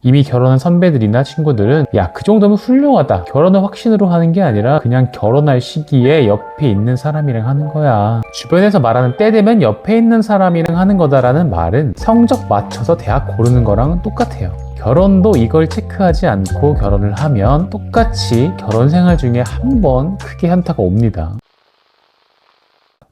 이미 결혼한 선배들이나 친구들은 야, 그 정도면 훌륭하다. 결혼을 확신으로 하는 게 아니라 그냥 결혼할 시기에 옆에 있는 사람이랑 하는 거야. 주변에서 말하는 때 되면 옆에 있는 사람이랑 하는 거다라는 말은 성적 맞춰서 대학 고르는 거랑 똑같아요. 결혼도 이걸 체크하지 않고 결혼을 하면 똑같이 결혼 생활 중에 한 번 크게 현타가 옵니다.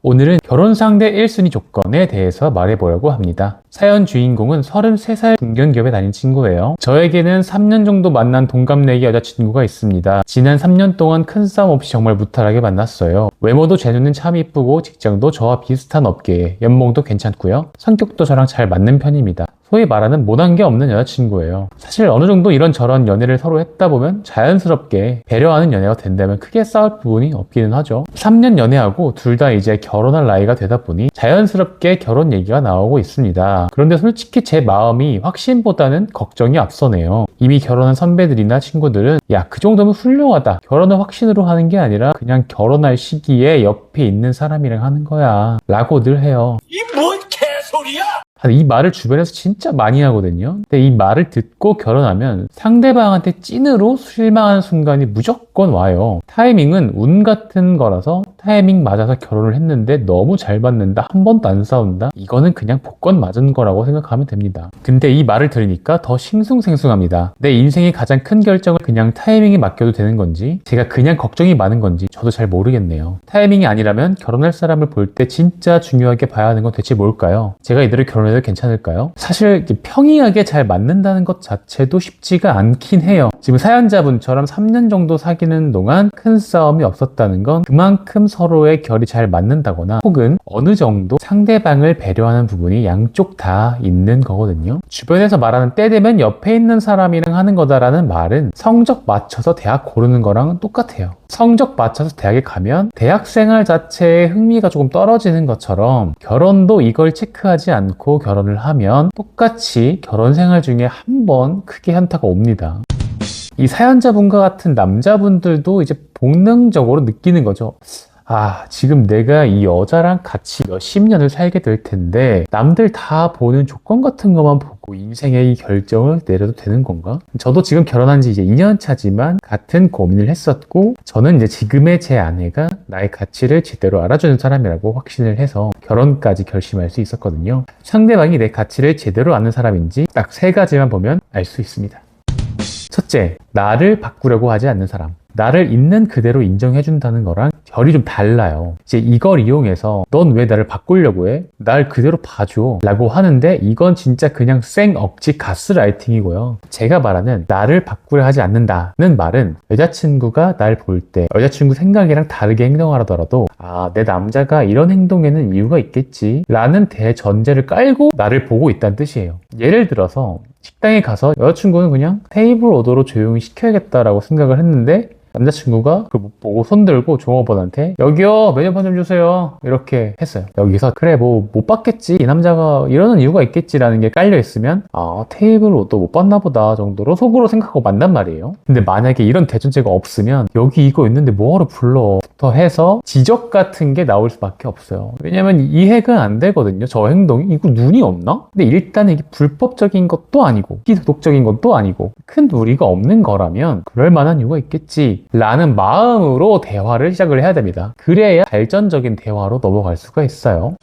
오늘은 결혼 상대 1순위 조건에 대해서 말해보려고 합니다. 사연 주인공은 33살 중견기업에 다닌 친구예요. 저에게는 3년 정도 만난 동갑내기 여자친구가 있습니다. 지난 3년 동안 큰 싸움 없이 정말 무탈하게 만났어요. 외모도 제 눈엔 참 이쁘고 직장도 저와 비슷한 업계에 연봉도 괜찮고요. 성격도 저랑 잘 맞는 편입니다. 소위 말하는 못한 게 없는 여자친구예요. 사실 어느 정도 이런저런 연애를 서로 했다 보면 자연스럽게 배려하는 연애가 된다면 크게 싸울 부분이 없기는 하죠. 3년 연애하고 둘 다 이제 결혼할 나이가 되다 보니 자연스럽게 결혼 얘기가 나오고 있습니다. 그런데 솔직히 제 마음이 확신보다는 걱정이 앞서네요. 이미 결혼한 선배들이나 친구들은 야, 그 정도면 훌륭하다. 결혼을 확신으로 하는 게 아니라 그냥 결혼할 시기에 옆에 있는 사람이랑 하는 거야 라고 늘 해요. 이 뭔 개소리야! 이 말을 주변에서 진짜 많이 하거든요. 근데 이 말을 듣고 결혼하면 상대방한테 찐으로 실망하는 순간이 무조건 와요. 타이밍은 운 같은 거라서 타이밍 맞아서 결혼을 했는데 너무 잘 맞는다, 한 번도 안 싸운다, 이거는 그냥 복권 맞은 거라고 생각하면 됩니다. 근데 이 말을 들으니까 더 싱숭생숭합니다. 내 인생의 가장 큰 결정을 그냥 타이밍에 맡겨도 되는 건지, 제가 그냥 걱정이 많은 건지 저도 잘 모르겠네요. 타이밍이 아니라면 결혼할 사람을 볼 때 진짜 중요하게 봐야 하는 건 대체 뭘까요? 제가 이대로 결혼해도 괜찮을까요? 사실 평이하게 잘 맞는다는 것 자체도 쉽지가 않긴 해요. 지금 사연자분처럼 3년 정도 사귀는 동안 큰 싸움이 없었다는 건 그만큼 서로의 결이 잘 맞는다거나 혹은 어느 정도 상대방을 배려하는 부분이 양쪽 다 있는 거거든요. 주변에서 말하는 때 되면 옆에 있는 사람이랑 하는 거다라는 말은 성적 맞춰서 대학 고르는 거랑 똑같아요. 성적 맞춰서 대학에 가면 대학생활 자체에 흥미가 조금 떨어지는 것처럼 결혼도 이걸 체크하지 않고 결혼을 하면 똑같이 결혼 생활 중에 한 번 크게 현타가 옵니다. 이 사연자분과 같은 남자분들도 이제 본능적으로 느끼는 거죠. 아, 지금 내가 이 여자랑 같이 몇십 년을 살게 될 텐데 남들 다 보는 조건 같은 것만 보고 인생의 이 결정을 내려도 되는 건가? 저도 지금 결혼한 지 이제 2년 차지만 같은 고민을 했었고, 저는 이제 지금의 제 아내가 나의 가치를 제대로 알아주는 사람이라고 확신을 해서 결혼까지 결심할 수 있었거든요. 상대방이 내 가치를 제대로 아는 사람인지 딱 3가지만 보면 알 수 있습니다. 첫째, 나를 바꾸려고 하지 않는 사람. 나를 있는 그대로 인정해준다는 거랑 결이 좀 달라요. 이제 이걸 이용해서 넌 왜 나를 바꾸려고 해? 날 그대로 봐줘 라고 하는데, 이건 진짜 그냥 생 억지 가스라이팅이고요. 제가 말하는 나를 바꾸려 하지 않는다는 말은 여자친구가 날 볼 때 여자친구 생각이랑 다르게 행동하더라도 아, 내 남자가 이런 행동에는 이유가 있겠지 라는 대전제를 깔고 나를 보고 있다는 뜻이에요. 예를 들어서 식당에 가서 여자친구는 그냥 테이블 오더로 조용히 시켜야겠다라고 생각을 했는데 남자친구가 그걸 못 보고 손들고 종업원한테 여기요 메뉴판 좀 주세요 이렇게 했어요. 여기서 그래 뭐 못 받겠지, 이 남자가 이러는 이유가 있겠지라는 게 깔려 있으면 아, 테이블 오더 못 받나 보다 정도로 속으로 생각하고 만단 말이에요. 근데 만약에 이런 대전제가 없으면 여기 이거 있는데 뭐하러 불러 부터 해서 지적 같은 게 나올 수밖에 없어요. 왜냐면 이해가 안 되거든요. 저 행동이 이거 눈이 없나? 근데 일단 이게 불법적인 것도 아니고 비도덕적인 것도 아니고 큰 무리가 없는 거라면 그럴 만한 이유가 있겠지 라는 마음으로 대화를 시작을 해야 됩니다. 그래야 발전적인 대화로 넘어갈 수가 있어요.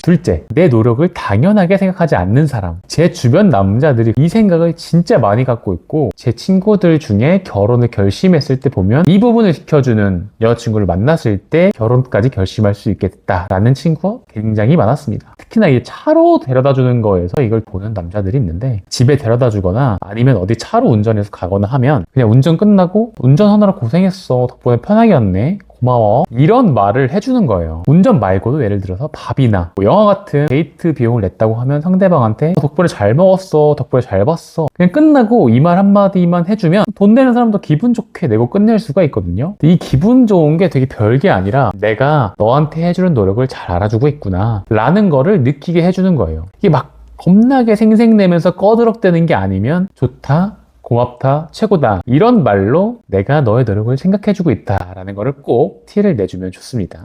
둘째, 내 노력을 당연하게 생각하지 않는 사람. 제 주변 남자들이 이 생각을 진짜 많이 갖고 있고, 제 친구들 중에 결혼을 결심했을 때 보면 이 부분을 지켜주는 여자친구를 만났을 때 결혼까지 결심할 수 있겠다라는 친구가 굉장히 많았습니다. 특히나 이 차로 데려다 주는 거에서 이걸 보는 남자들이 있는데, 집에 데려다 주거나 아니면 어디 차로 운전해서 가거나 하면 그냥 운전 끝나고 운전하느라 고생했어, 덕분에 편하게 왔네, 고마워, 이런 말을 해주는 거예요. 운전 말고도 예를 들어서 밥이나 뭐 영화 같은 데이트 비용을 냈다고 하면 상대방한테 덕분에 잘 먹었어, 덕분에 잘 봤어, 그냥 끝나고 이 말 한마디만 해주면 돈 내는 사람도 기분 좋게 내고 끝낼 수가 있거든요. 이 기분 좋은 게 되게 별게 아니라 내가 너한테 해주는 노력을 잘 알아주고 있구나 라는 거를 느끼게 해주는 거예요. 이게 막 겁나게 생색내면서 꺼드럭대는 게 아니면 좋다, 고맙다, 최고다, 이런 말로 내가 너의 노력을 생각해주고 있다라는 거를 꼭 티를 내주면 좋습니다.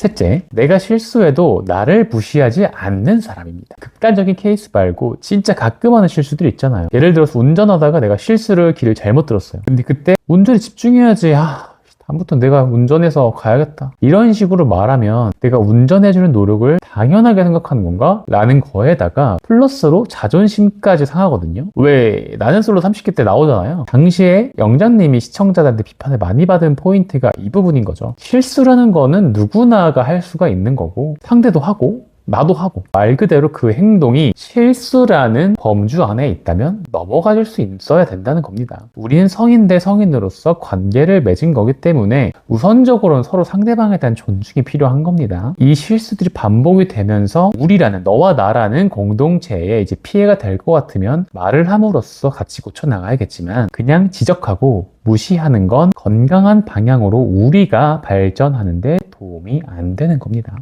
셋째, 내가 실수해도 나를 무시하지 않는 사람입니다. 극단적인 케이스 말고 진짜 가끔 하는 실수들이 있잖아요. 예를 들어서 운전하다가 내가 길을 잘못 들었어요. 근데 그때 운전에 집중해야지. 다음부터 내가 운전해서 가야겠다. 이런 식으로 말하면 내가 운전해주는 노력을 당연하게 생각하는 건가? 라는 거에다가 플러스로 자존심까지 상하거든요. 왜 나는 솔로 30기 때 나오잖아요. 당시에 영장님이 시청자들한테 비판을 많이 받은 포인트가 이 부분인 거죠. 실수라는 거는 누구나가 할 수가 있는 거고 상대도 하고 나도 하고 말 그대로 그 행동이 실수라는 범주 안에 있다면 넘어가줄 수 있어야 된다는 겁니다. 우리는 성인 대 성인으로서 관계를 맺은 거기 때문에 우선적으로는 서로 상대방에 대한 존중이 필요한 겁니다. 이 실수들이 반복이 되면서 우리라는 너와 나라는 공동체에 이제 피해가 될 것 같으면 말을 함으로써 같이 고쳐나가야겠지만 그냥 지적하고 무시하는 건 건강한 방향으로 우리가 발전하는데 도움이 안 되는 겁니다.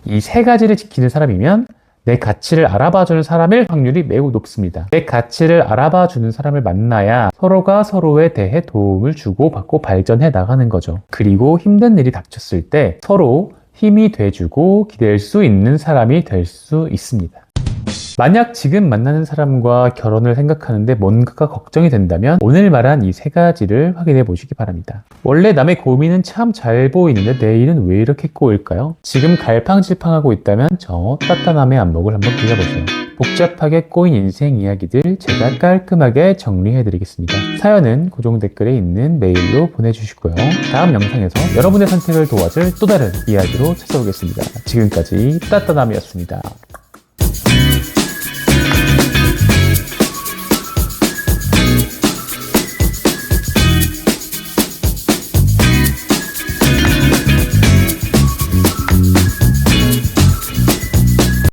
이 세 가지를 지키는 사람이면 내 가치를 알아봐주는 사람일 확률이 매우 높습니다. 내 가치를 알아봐주는 사람을 만나야 서로가 서로에 대해 도움을 주고받고 발전해 나가는 거죠. 그리고 힘든 일이 닥쳤을 때 서로 힘이 돼주고 기댈 수 있는 사람이 될 수 있습니다. 만약 지금 만나는 사람과 결혼을 생각하는데 뭔가가 걱정이 된다면 오늘 말한 이 세 가지를 확인해 보시기 바랍니다. 원래 남의 고민은 참 잘 보이는데 내 일은 왜 이렇게 꼬일까요? 지금 갈팡질팡하고 있다면 저 따뜻함의 안목을 한번 빌려보세요. 복잡하게 꼬인 인생 이야기들 제가 깔끔하게 정리해 드리겠습니다. 사연은 고정 댓글에 있는 메일로 보내주시고요. 다음 영상에서 여러분의 선택을 도와줄 또 다른 이야기로 찾아오겠습니다. 지금까지 따뜻함이었습니다.